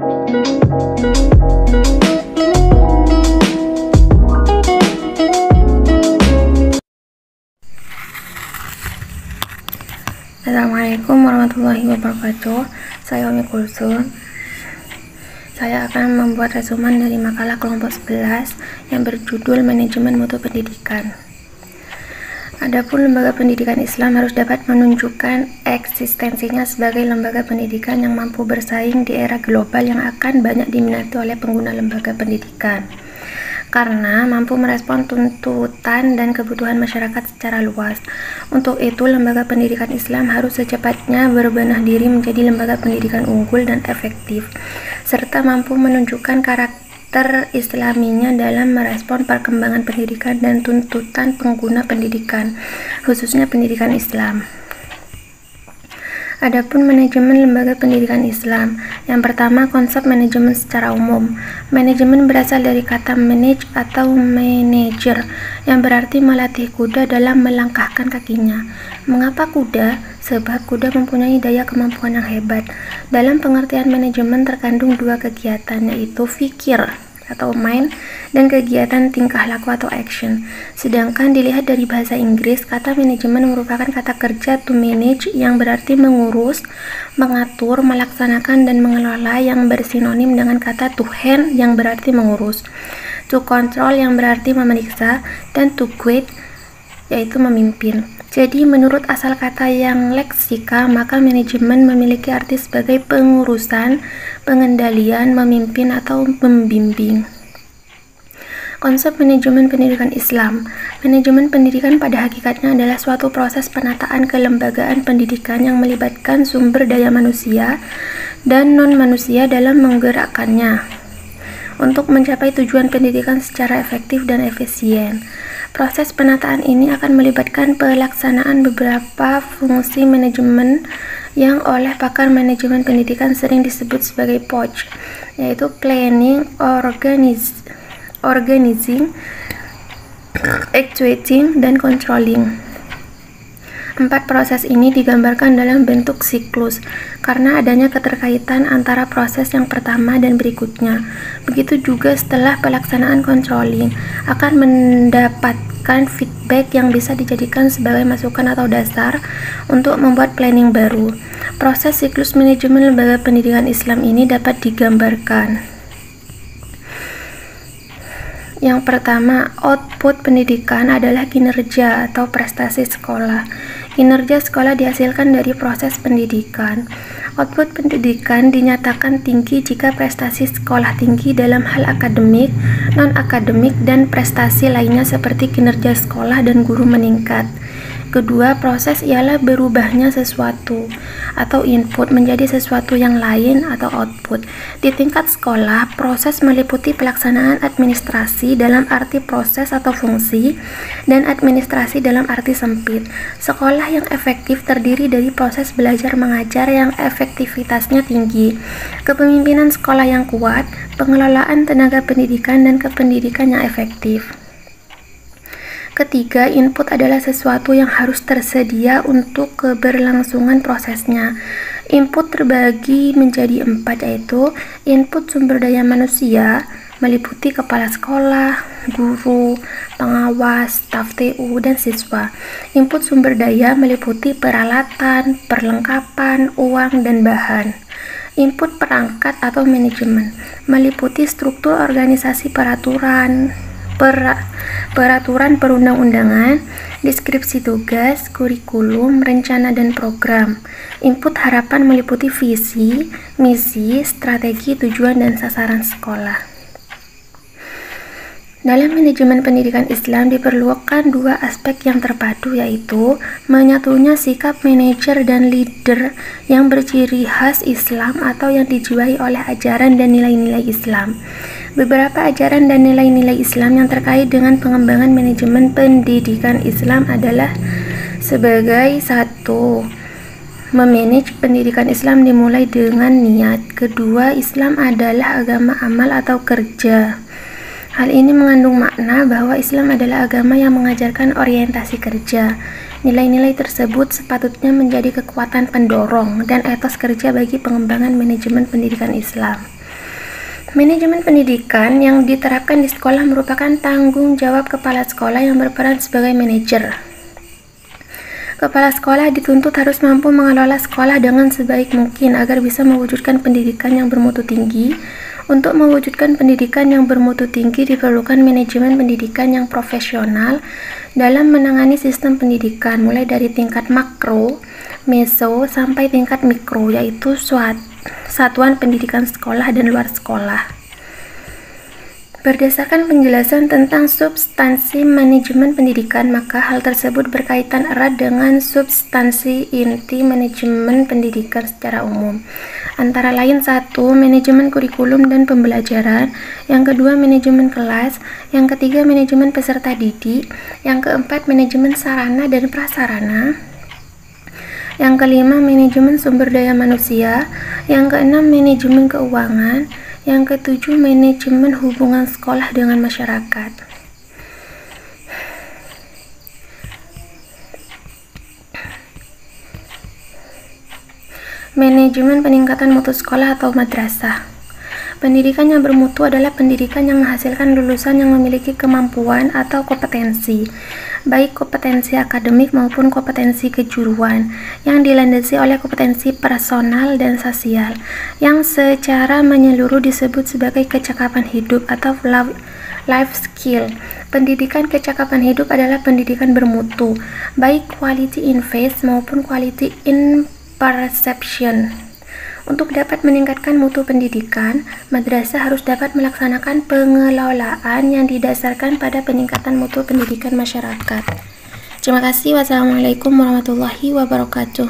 Assalamualaikum warahmatullahi wabarakatuh. Saya Umi Kulsum. Saya akan membuat resumen dari makalah kelompok 11 yang berjudul Manajemen Mutu Pendidikan. Adapun lembaga pendidikan Islam harus dapat menunjukkan eksistensinya sebagai lembaga pendidikan yang mampu bersaing di era global yang akan banyak diminati oleh pengguna lembaga pendidikan, karena mampu merespon tuntutan dan kebutuhan masyarakat secara luas. Untuk itu, lembaga pendidikan Islam harus secepatnya berbenah diri menjadi lembaga pendidikan unggul dan efektif, serta mampu menunjukkan karakter islaminya dalam merespon perkembangan pendidikan dan tuntutan pengguna pendidikan, khususnya pendidikan Islam. Adapun manajemen lembaga pendidikan Islam. Yang pertama, konsep manajemen secara umum. Manajemen berasal dari kata manage atau manager, yang berarti melatih kuda dalam melangkahkan kakinya. Mengapa kuda? Sebab kuda mempunyai daya kemampuan yang hebat. Dalam pengertian manajemen terkandung dua kegiatan, yaitu fikir atau mind dan kegiatan tingkah laku atau action. Sedangkan dilihat dari bahasa Inggris, kata manajemen merupakan kata kerja to manage yang berarti mengurus, mengatur, melaksanakan, dan mengelola, yang bersinonim dengan kata to hand yang berarti mengurus, to control yang berarti memeriksa, dan to guide yaitu memimpin. Jadi menurut asal kata yang leksika, maka manajemen memiliki arti sebagai pengurusan, pengendalian, memimpin, atau membimbing. Konsep manajemen pendidikan Islam. Manajemen pendidikan pada hakikatnya adalah suatu proses penataan kelembagaan pendidikan yang melibatkan sumber daya manusia dan non-manusia dalam menggerakkannya untuk mencapai tujuan pendidikan secara efektif dan efisien. Proses penataan ini akan melibatkan pelaksanaan beberapa fungsi manajemen yang oleh pakar manajemen pendidikan sering disebut sebagai POJ, yaitu planning, organizing, actuating, dan controlling. 4 proses ini digambarkan dalam bentuk siklus karena adanya keterkaitan antara proses yang pertama dan berikutnya. Begitu juga setelah pelaksanaan controlling akan mendapatkan feedback yang bisa dijadikan sebagai masukan atau dasar untuk membuat planning baru. Proses siklus manajemen lembaga pendidikan Islam ini dapat digambarkan. Yang pertama, output pendidikan adalah kinerja atau prestasi sekolah. Kinerja sekolah dihasilkan dari proses pendidikan. Output pendidikan dinyatakan tinggi jika prestasi sekolah tinggi dalam hal akademik, non-akademik, dan prestasi lainnya seperti kinerja sekolah dan guru meningkat. Kedua, proses ialah berubahnya sesuatu atau input menjadi sesuatu yang lain atau output. Di tingkat sekolah, proses meliputi pelaksanaan administrasi dalam arti proses atau fungsi dan administrasi dalam arti sempit. Sekolah yang efektif terdiri dari proses belajar mengajar yang efektivitasnya tinggi, kepemimpinan sekolah yang kuat, pengelolaan tenaga pendidikan, dan kependidikan yang efektif. Ketiga, input adalah sesuatu yang harus tersedia untuk keberlangsungan prosesnya. Input terbagi menjadi 4, yaitu input sumber daya manusia, meliputi kepala sekolah, guru, pengawas, staf TU, dan siswa. Input sumber daya meliputi peralatan, perlengkapan, uang, dan bahan. Input perangkat atau manajemen meliputi struktur organisasi peraturan perundang-undangan, deskripsi tugas, kurikulum, rencana, dan program. Input harapan meliputi visi, misi, strategi, tujuan, dan sasaran sekolah. Dalam manajemen pendidikan Islam diperlukan 2 aspek yang terpadu, yaitu menyatunya sikap manajer dan leader yang berciri khas Islam atau yang dijiwai oleh ajaran dan nilai-nilai Islam. Beberapa ajaran dan nilai-nilai Islam yang terkait dengan pengembangan manajemen pendidikan Islam adalah sebagai 1. Memanage pendidikan Islam dimulai dengan niat. Kedua, Islam adalah agama amal atau kerja. Hal ini mengandung makna bahwa Islam adalah agama yang mengajarkan orientasi kerja. Nilai-nilai tersebut sepatutnya menjadi kekuatan pendorong dan etos kerja bagi pengembangan manajemen pendidikan Islam. Manajemen pendidikan yang diterapkan di sekolah merupakan tanggung jawab kepala sekolah yang berperan sebagai manajer. Kepala sekolah dituntut harus mampu mengelola sekolah dengan sebaik mungkin agar bisa mewujudkan pendidikan yang bermutu tinggi. Untuk mewujudkan pendidikan yang bermutu tinggi diperlukan manajemen pendidikan yang profesional dalam menangani sistem pendidikan mulai dari tingkat makro, meso, sampai tingkat mikro, yaitu satuan pendidikan sekolah dan luar sekolah. Berdasarkan penjelasan tentang substansi manajemen pendidikan, maka hal tersebut berkaitan erat dengan substansi inti manajemen pendidikan secara umum. Antara lain, 1. Manajemen kurikulum dan pembelajaran, yang kedua manajemen kelas, yang ketiga manajemen peserta didik, yang keempat manajemen sarana dan prasarana, yang kelima manajemen sumber daya manusia, yang keenam manajemen keuangan, yang ketujuh manajemen hubungan sekolah dengan masyarakat. Manajemen peningkatan mutu sekolah atau madrasah. Pendidikan yang bermutu adalah pendidikan yang menghasilkan lulusan yang memiliki kemampuan atau kompetensi, baik kompetensi akademik maupun kompetensi kejuruan, yang dilandasi oleh kompetensi personal dan sosial, yang secara menyeluruh disebut sebagai kecakapan hidup atau life skill. Pendidikan kecakapan hidup adalah pendidikan bermutu, baik quality in face maupun quality in perception. Untuk dapat meningkatkan mutu pendidikan, madrasah harus dapat melaksanakan pengelolaan yang didasarkan pada peningkatan mutu pendidikan masyarakat. Terima kasih. Wassalamualaikum warahmatullahi wabarakatuh.